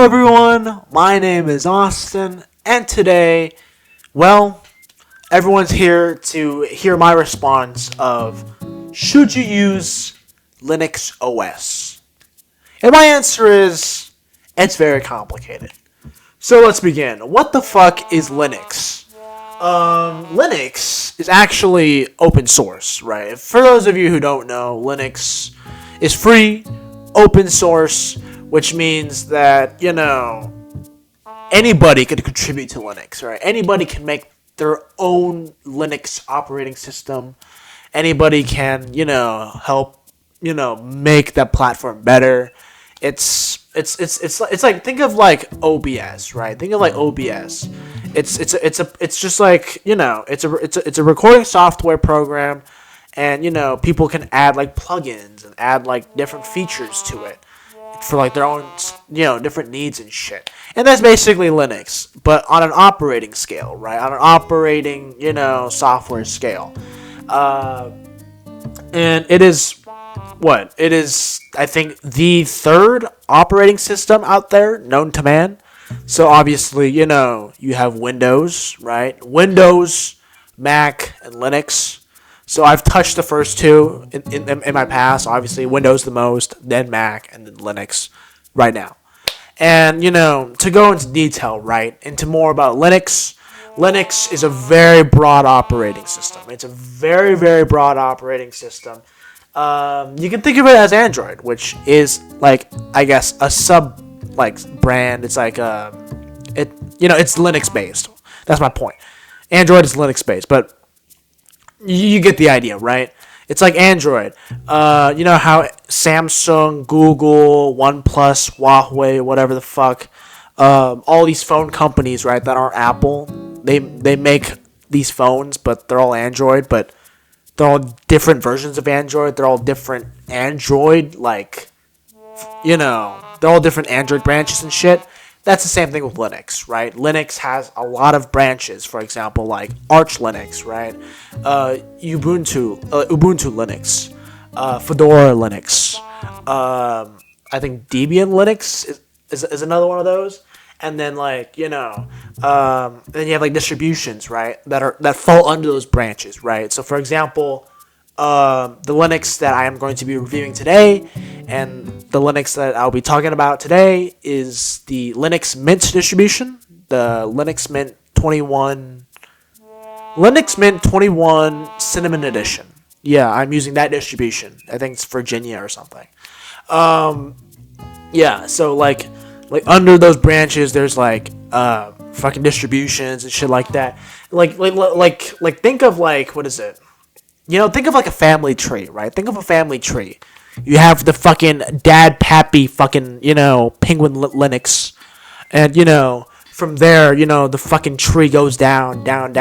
everyone, my name is Austin, and today, well, everyone's here to hear my response of should you use Linux OS? And my answer is it's very complicated. So let's begin. What the fuck is Linux? Linux is actually open source, right? For those of you who don't know, Linux is free, open source, which means that, anybody could contribute to Linux, right? Anybody can make their own Linux operating system. Anybody can, help, make that platform better. It's like, think of like OBS, right? Think of like OBS. It's just like, it's a recording software program, and people can add like plugins and add like different features to it for like their own, different needs and shit. And that's basically Linux, but on an operating scale, right? On an operating, software scale. And it is what? It is, I think, the third operating system out there known to man. So obviously, you have Windows, right? Windows, Mac, and Linux. So I've touched the first two in my past. Obviously, Windows the most, then Mac, and then Linux right now. And, to go into detail, right, into more about Linux, Linux is a very broad operating system. It's a very, very broad operating system. You can think of it as Android, which is, like, I guess, a sub, like, brand. It's like, it's Linux-based. That's my point. Android is Linux-based, but you get the idea, right? It's like Android. You know how Samsung, Google, OnePlus, Huawei, whatever the fuck, all these phone companies, right, that aren't Apple, they make these phones, but they're all Android, but they're all different versions of Android. They're all different Android, like, they're all different Android branches and shit. That's the same thing with Linux, right? Linux has a lot of branches. For example, like Arch Linux, right? Ubuntu Linux, Fedora Linux. I think Debian Linux is another one of those. And then then you have like distributions, right? That fall under those branches, right? So for example, the Linux that I am going to be reviewing today, and the Linux that I'll be talking about today, is the Linux Mint distribution, the Linux Mint 21 Cinnamon Edition. Yeah, I'm using that distribution. I think it's Virginia or something. Yeah, so like under those branches, there's like fucking distributions and shit like that. Like think of like, what is it? Think of like a family tree, right? Think of a family tree. You have the fucking dad pappy fucking, penguin Linux. And, from there, the fucking tree goes down. And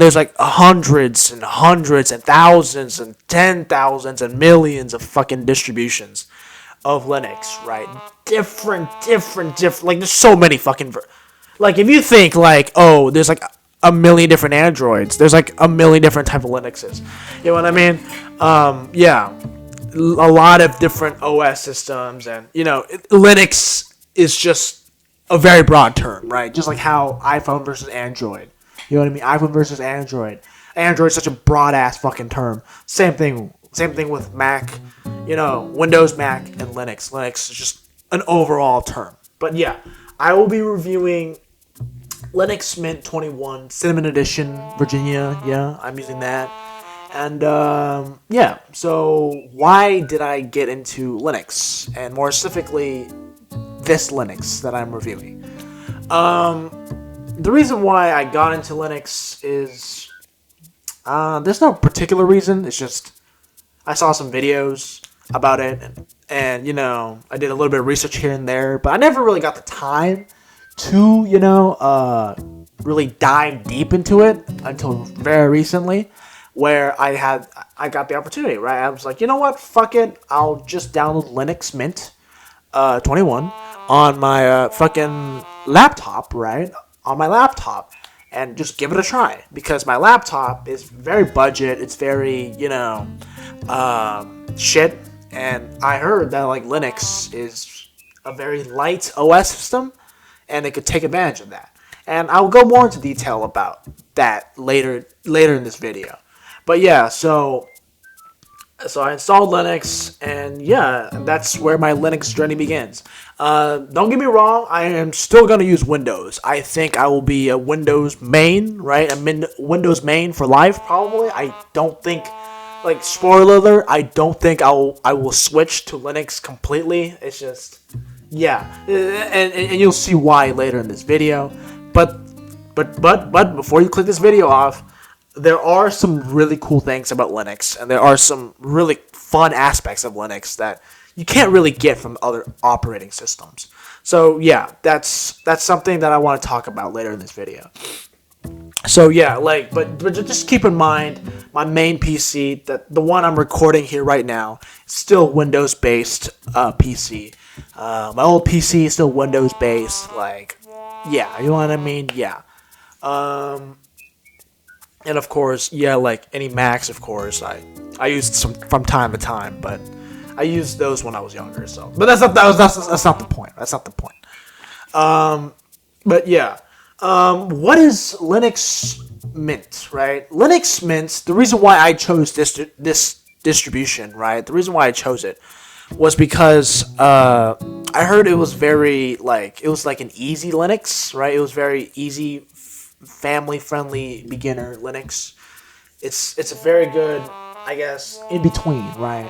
there's like hundreds and hundreds and thousands and 10,000s and millions of fucking distributions of Linux, right? Different. Like, there's so many fucking... Like, if you think, like, oh, there's like a million different Androids, there's like a million different type of Linuxes. You know what I mean? Yeah, a lot of different OS systems, and Linux is just a very broad term, right? Just like how iPhone versus Android. You know what I mean? iPhone versus Android. Android is such a broad ass fucking term. Same thing with Mac. Windows, Mac, and Linux. Linux is just an overall term. But yeah, I will be reviewing Linux Mint 21 Cinnamon Edition, Virginia. Yeah, I'm using that. And, yeah, so why did I get into Linux? And more specifically, this Linux that I'm reviewing. The reason why I got into Linux is, there's no particular reason. It's just, I saw some videos about it, and I did a little bit of research here and there, but I never really got the time to, really dive deep into it until very recently, where I got the opportunity, right? I was like, you know what? Fuck it. I'll just download Linux Mint 21 on my fucking laptop, right? On my laptop, and just give it a try, because my laptop is very budget. It's very, shit. And I heard that like Linux is a very light OS system, and it could take advantage of that. And I'll go more into detail about that later in this video. But yeah, so I installed Linux, and yeah, that's where my Linux journey begins. Don't get me wrong, I am still going to use Windows. I think I will be a Windows main, right? Windows main for life, probably. I don't think, like, spoiler alert, I don't think I will switch to Linux completely. It's just, yeah. And you'll see why later in this video. But before you click this video off, there are some really cool things about Linux, and there are some really fun aspects of Linux that you can't really get from other operating systems. So yeah, that's something that I want to talk about later in this video. So yeah, like, but just keep in mind, my main PC, the one I'm recording here right now, is still Windows-based PC. My old PC is still Windows-based. Like, yeah, you know what I mean? Yeah. And of course, yeah, like any Macs, of course, I used some from time to time, but I used those when I was younger. So, but that's not the point. That's not the point. But yeah, what is Linux Mint, right? Linux Mint. The reason why I chose this distribution, right? The reason why I chose it was because I heard it was very it was like an easy Linux, right? It was very easy, family-friendly beginner Linux. It's a very good, I guess, in between, right?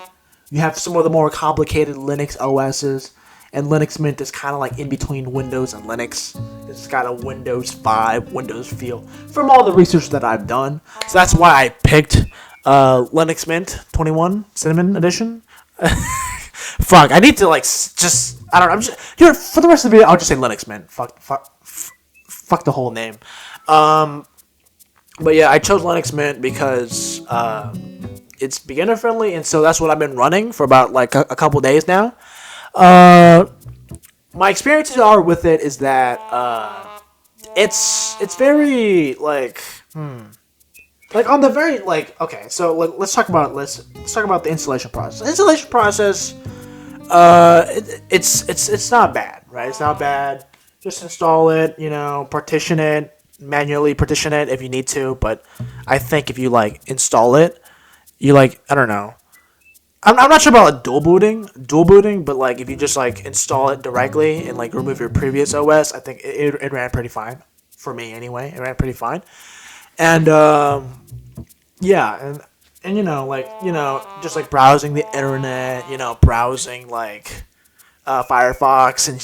You have some of the more complicated Linux OSs, and Linux Mint is kind of like in between Windows and Linux. It's got a Windows 5, Windows feel from all the research that I've done. So that's why I picked Linux Mint 21 Cinnamon Edition. Fuck, I need to I don't know. I'm just here for the rest of the video. I'll just say Linux Mint. Fuck the whole name. But yeah, I chose Linux Mint because it's beginner friendly, and so that's what I've been running for about like a couple days now. My experiences are with it is that it's very like on the very okay. So let's talk about the installation process. The installation process, it's not bad, right? It's not bad. Just install it, partition it, manually partition it if you need to. But I think if you install it, you I don't know. I'm not sure about dual booting, but if you just install it directly and remove your previous OS, I think it ran pretty fine for me anyway. It ran pretty fine, and yeah, and just browsing the internet, browsing Firefox and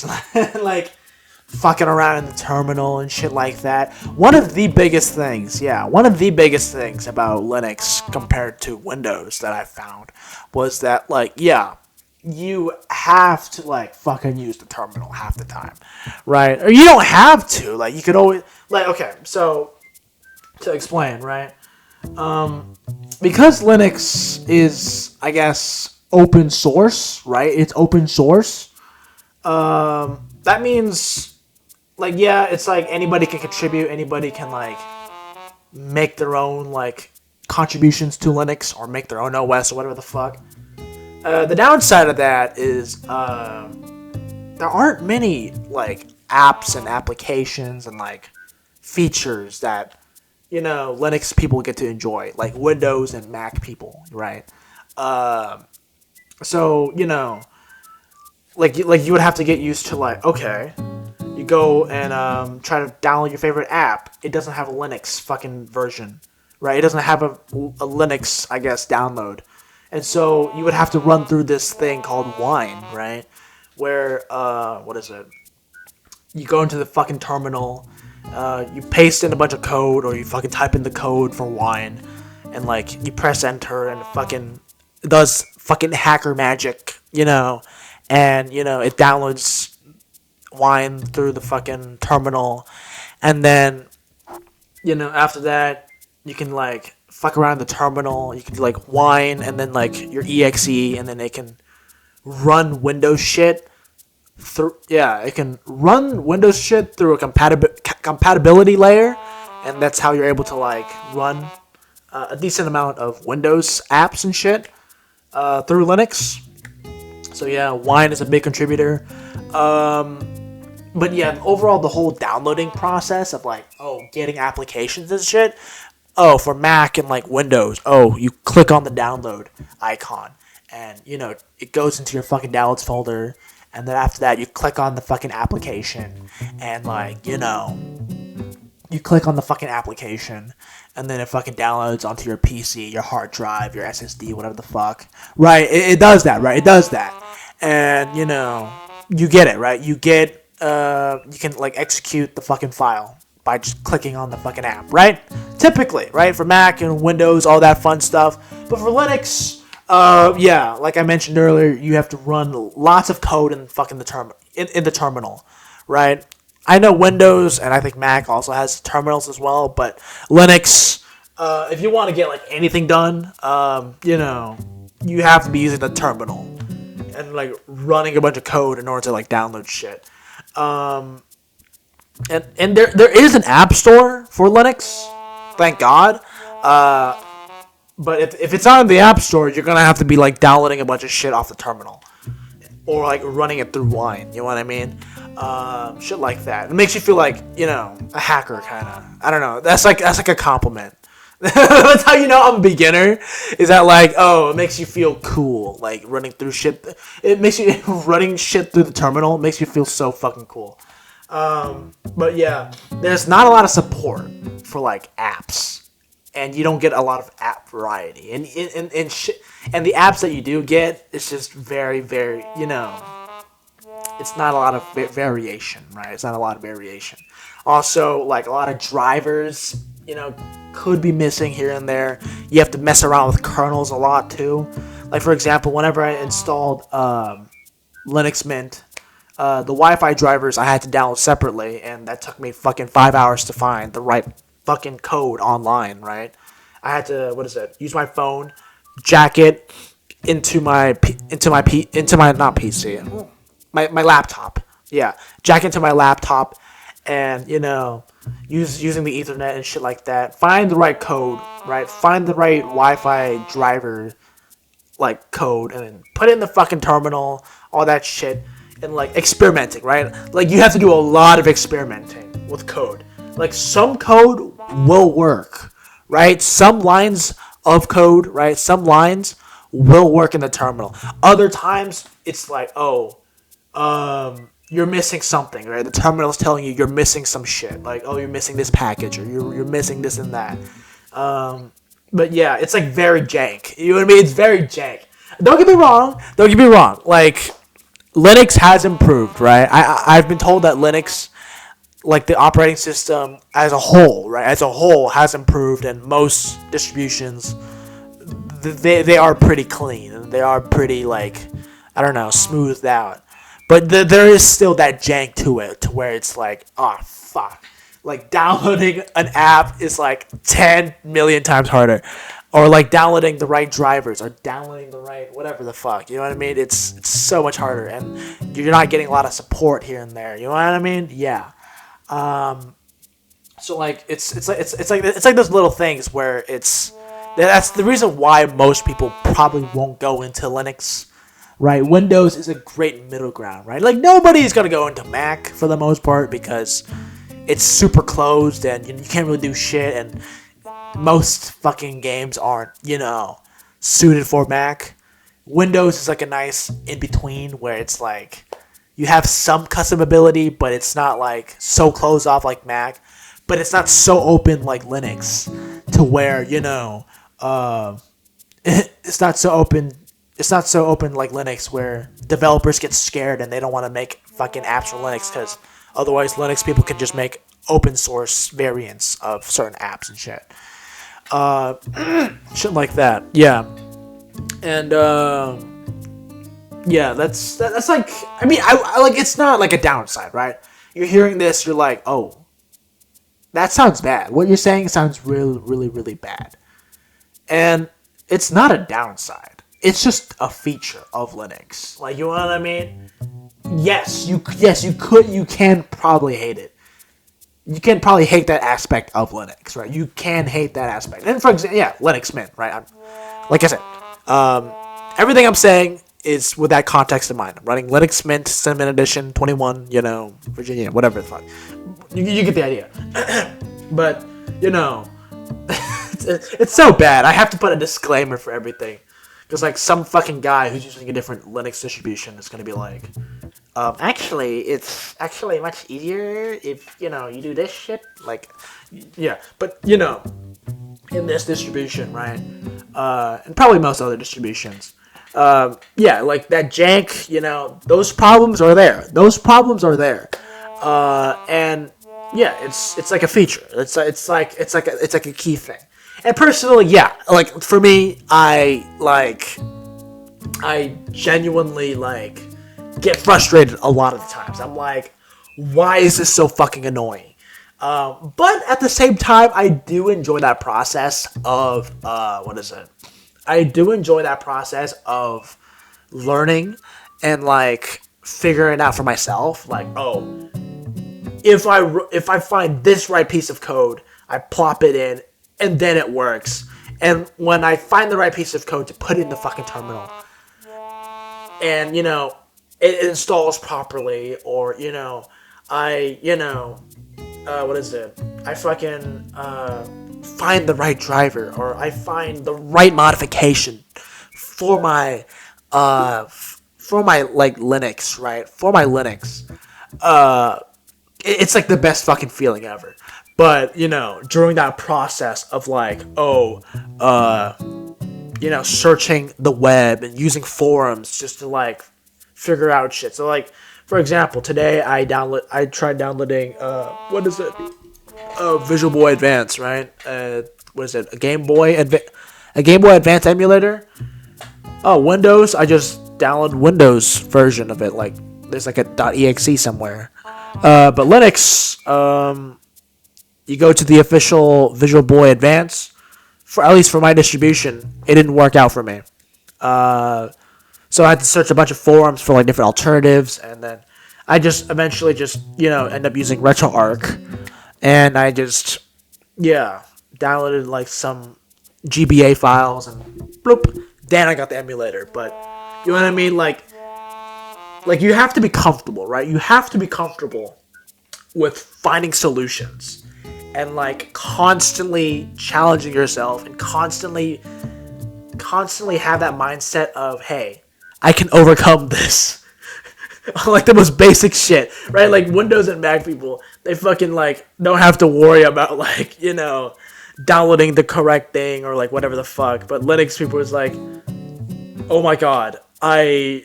fucking around in the terminal and shit like that. One of the biggest things about Linux compared to Windows that I found was that, you have to, fucking use the terminal half the time, right? Or you don't have to. You could always, okay, so, to explain, right? Because Linux is, I guess, open source, right? It's open source. That means it's anybody can contribute, anybody can make their own contributions to Linux or make their own OS or whatever the fuck. The downside of that is there aren't many apps and applications and features that Linux people get to enjoy, like Windows and Mac people, right? So you would have to get used to okay. You go and try to download your favorite app. It doesn't have a Linux fucking version, right? It doesn't have a Linux, I guess, download. And so you would have to run through this thing called Wine, right? Where, what is it? You go into the fucking terminal, you paste in a bunch of code, or you fucking type in the code for Wine, and you press enter, and it does fucking hacker magic, and, it downloads Wine through the fucking terminal, and then after that you can fuck around the terminal. You can do Wine and then your exe, and then it can run Windows shit through. Yeah, it can run Windows shit through a compatibility layer, and that's how you're able to run a decent amount of Windows apps and shit through Linux. So yeah, Wine is a big contributor. But yeah, overall, the whole downloading process of like, getting applications and shit. For Mac and like Windows, you click on the download icon, and it goes into your fucking downloads folder, and then after that, you click on the fucking application, and like, you click on the fucking application, and then it fucking downloads onto your PC, your hard drive, your SSD, whatever the fuck. Right? It does that, right? It does that. And, you get it, right? You can, like, execute the fucking file by just clicking on the fucking app, right? Typically, right? For Mac and Windows, all that fun stuff. But for Linux, like I mentioned earlier, you have to run lots of code in fucking in the terminal, right? I know Windows and I think Mac also has terminals as well, but Linux, if you want to get like anything done, you have to be using the terminal and like running a bunch of code in order to like download shit. And there is an app store for Linux, thank God. But if it's not in the app store, you're gonna have to be like downloading a bunch of shit off the terminal, or like running it through Wine. You know what I mean? Shit like that. It makes you feel like a hacker kind of. I don't know. That's like a compliment. That's how you know I'm a beginner. Is that like, it makes you feel cool, like running through shit. It makes you running shit through the terminal makes you feel so fucking cool. But yeah, there's not a lot of support for like apps, and you don't get a lot of app variety. And the apps that you do get, it's just very, very, it's not a lot of variation, right? It's not a lot of variation. Also, like a lot of drivers, could be missing here and there. You have to mess around with kernels a lot too. Like for example, whenever I installed Linux Mint, the Wi-Fi drivers I had to download separately, and that took me fucking 5 hours to find the right fucking code online, right? I had to use my phone, jack it into my not PC, my laptop. Yeah, jack into my laptop, and using the Ethernet and shit like that. Find the right code, right? Find the right Wi-Fi driver like code, and then put it in the fucking terminal, all that shit, and like experimenting, right? Like you have to do a lot of experimenting with code. Like some code will work, right? Some lines of code, right? Some lines will work in the terminal. Other times it's like, you're missing something, right? The terminal's telling you you're missing some shit. Like, you're missing this package, or you're missing this and that. But yeah, it's like very jank. You know what I mean? It's very jank. Don't get me wrong. Like, Linux has improved, right? I've been told that Linux, like the operating system as a whole, right? As a whole has improved, and most distributions, they are pretty clean, and they are pretty, like, I don't know, smoothed out. But there is still that jank to it, to where it's like, fuck. Like, downloading an app is like 10 million times harder. Or like downloading the right drivers, or downloading the right whatever the fuck. You know what I mean? It's so much harder, and you're not getting a lot of support here and there. You know what I mean? Yeah. So like it's like those little things where that's the reason why most people probably won't go into Linux. Right, Windows is a great middle ground, right? Like, nobody's gonna go into Mac for the most part because it's super closed and you can't really do shit, and most fucking games aren't, suited for Mac. Windows is like a nice in-between where it's like you have some customability, but it's not like so closed off like Mac, but it's not so open like Linux to where, it's not so open. It's not so open like Linux where developers get scared and they don't want to make fucking apps for Linux, because otherwise Linux people can just make open source variants of certain apps and shit. Shit like that. Yeah. And yeah, that's like, I mean, I like, it's not like a downside, right? You're hearing this, you're like, oh, that sounds bad. What you're saying sounds really, really, really bad. And it's not a downside. It's just a feature of Linux. Like, you know what I mean? Yes, you can probably hate it. You can probably hate that aspect of Linux, right? You can hate that aspect. And for example, yeah, Linux Mint, right? Like I said, everything I'm saying is with that context in mind. I'm running Linux Mint Cinnamon Edition 21, Virginia, whatever the fuck. You get the idea. But, it's so bad. I have to put a disclaimer for everything. Because, like, some fucking guy who's using a different Linux distribution is going to be like, actually, it's actually much easier if, you do this shit. Like, yeah. But, in this distribution, right? And probably most other distributions. Like that jank, those problems are there. And yeah, it's like a feature. It's like a key thing. And personally, yeah, like for me, I genuinely get frustrated a lot of the times. I'm like, why is this so fucking annoying? But at the same time, I do enjoy that process of I do enjoy that process of learning and figuring out for myself. Like, oh, if I find this right piece of code, I plop it in, and then it works. And when I find the right piece of code to put in the fucking terminal, and it installs properly, or I I fucking find the right driver, or I find the right modification for my Linux, right? For my Linux. It's like the best fucking feeling ever. But, during that process of searching the web and using forums just to figure out shit. So for example, today I tried downloading Visual Boy Advance, right? What is it? A Game Boy Advance emulator? Oh, Windows. I just downloaded Windows version of it. There's a .exe somewhere. But Linux, you go to the official Visual Boy Advance. At least for my distribution, it didn't work out for me. So I had to search a bunch of forums for different alternatives, and then I just eventually end up using RetroArch, and I just downloaded some GBA files, and bloop, then I got the emulator. But you know what I mean? You have to be comfortable, right? You have to be comfortable with finding solutions and constantly challenging yourself and constantly have that mindset of, hey, I can overcome this. The most basic shit, right? Windows and Mac people, they fucking don't have to worry about downloading the correct thing or whatever the fuck. But Linux people is oh my god, I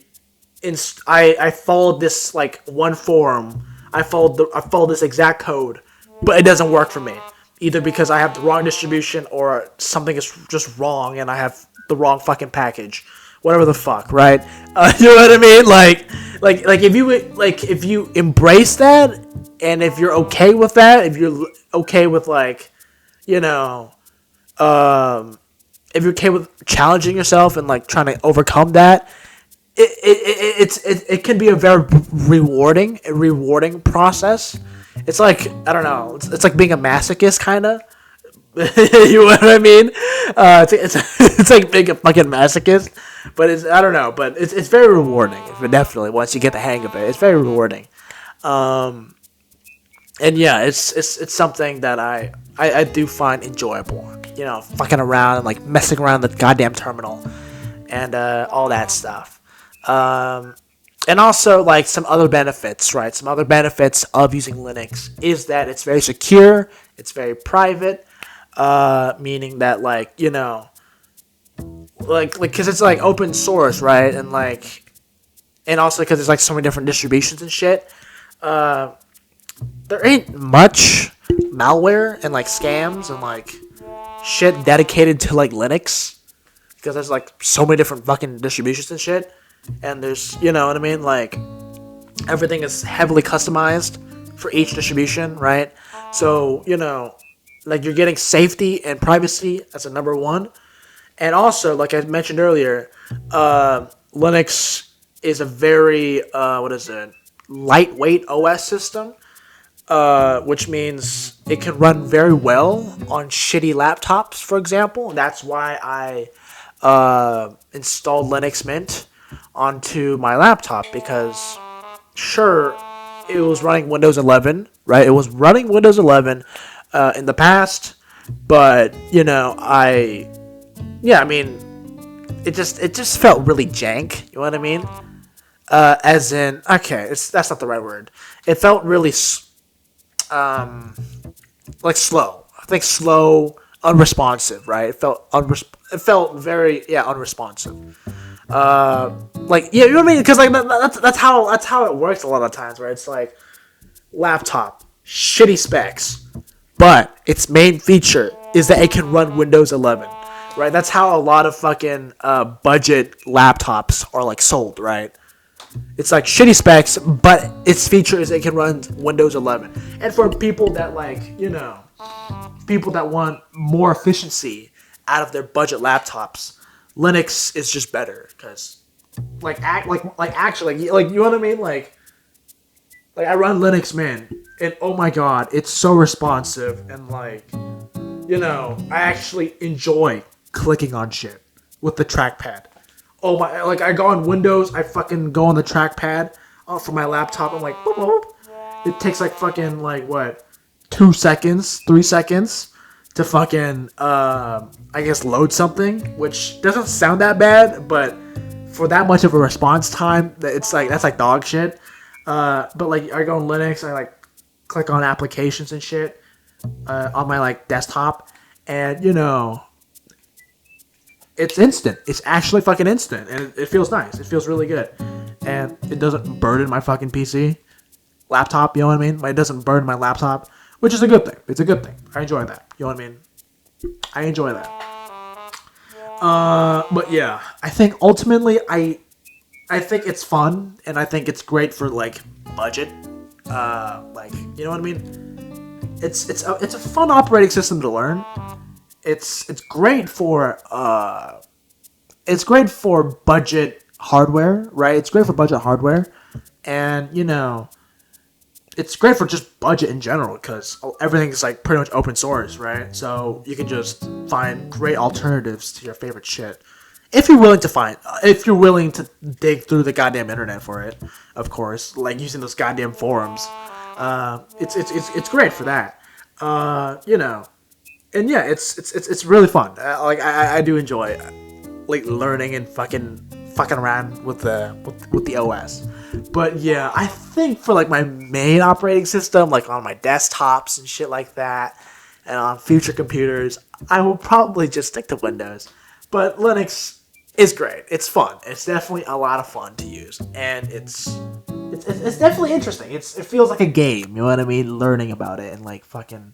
followed this one forum. I followed this exact code, but it doesn't work for me. Either because I have the wrong distribution or something is just wrong and I have the wrong fucking package. Whatever the fuck, right? You know what I mean? If you embrace that, and if you're okay with that, if you're okay with if you're okay with challenging yourself and trying to overcome that, it can be a very rewarding process. It's I don't know. It's like being a masochist, kind of. You know what I mean? It's like being a fucking masochist, but I don't know, but it's very rewarding. Definitely, once you get the hang of it, it's very rewarding. And yeah, it's something that I do find enjoyable. Fucking around and messing around the goddamn terminal and all that stuff. And also some other benefits, right? Some other benefits of using Linux is that it's very secure, it's very private. Meaning that because it's open source, right? And also because there's so many different distributions and shit. There ain't much malware and scams and shit dedicated to Linux, because there's so many different fucking distributions and shit. And there's, you know what I mean? Everything is heavily customized for each distribution, right? So, you're getting safety and privacy as a number one. And also, like I mentioned earlier, Linux is a very, lightweight OS system, which means it can run very well on shitty laptops, for example. And that's why I installed Linux Mint. onto my laptop because, sure, it was running Windows 11, right? It was running Windows 11 in the past, but I mean, it just felt really jank. You know what I mean? As in, okay, that's not the right word. It felt really like slow. I think slow, unresponsive, right? It felt very unresponsive. Like yeah, you know what I mean? Because like that's how it works a lot of times, right? It's like laptop, shitty specs, but its main feature is that it can run Windows 11, right? That's how a lot of fucking budget laptops are like sold, right? It's like shitty specs, but its feature is it can run Windows 11. And for people that people that want more efficiency out of their budget laptops, Linux is just better because actually you know what I mean like I run Linux, man, and oh my god, it's so responsive and I actually enjoy clicking on shit with the trackpad. Oh my, like I go on Windows, I fucking go on the trackpad for my laptop. I'm like, boop, boop. It takes like fucking like what, 2 seconds, 3 seconds to fucking I guess load something, which doesn't sound that bad, but for that much of a response time, that's like dog shit. But like I go on Linux, I like click on applications and shit on my like desktop, and it's instant. It's actually fucking instant, and it feels nice. It feels really good, and it doesn't burden my fucking PC laptop. You know what I mean? Like, it doesn't burden my laptop, which is a good thing. It's a good thing. I enjoy that. You know what I mean? I enjoy that. But yeah, I think ultimately I think it's fun, and I think it's great for like budget. Like you know what I mean? It's a fun operating system to learn. It's great for budget hardware, right? It's great for budget hardware, and it's great for just budget in general because everything is like pretty much open source, right? So you can just find great alternatives to your favorite shit if you're willing to dig through the goddamn internet for it, of course, like using those goddamn forums. It's great for that, and yeah, it's really fun. Like I do enjoy like learning and fucking around with the OS. But yeah, I think for like my main operating system, like on my desktops and shit like that, and on future computers, I will probably just stick to Windows. But Linux is great. It's fun. It's definitely a lot of fun to use, and it's definitely interesting. It feels like a game. You know what I mean? Learning about it and like fucking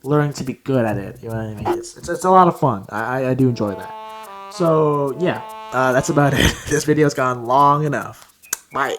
learning to be good at it. You know what I mean? It's a lot of fun. I do enjoy that. So yeah, that's about it. This video's gone long enough. Bye.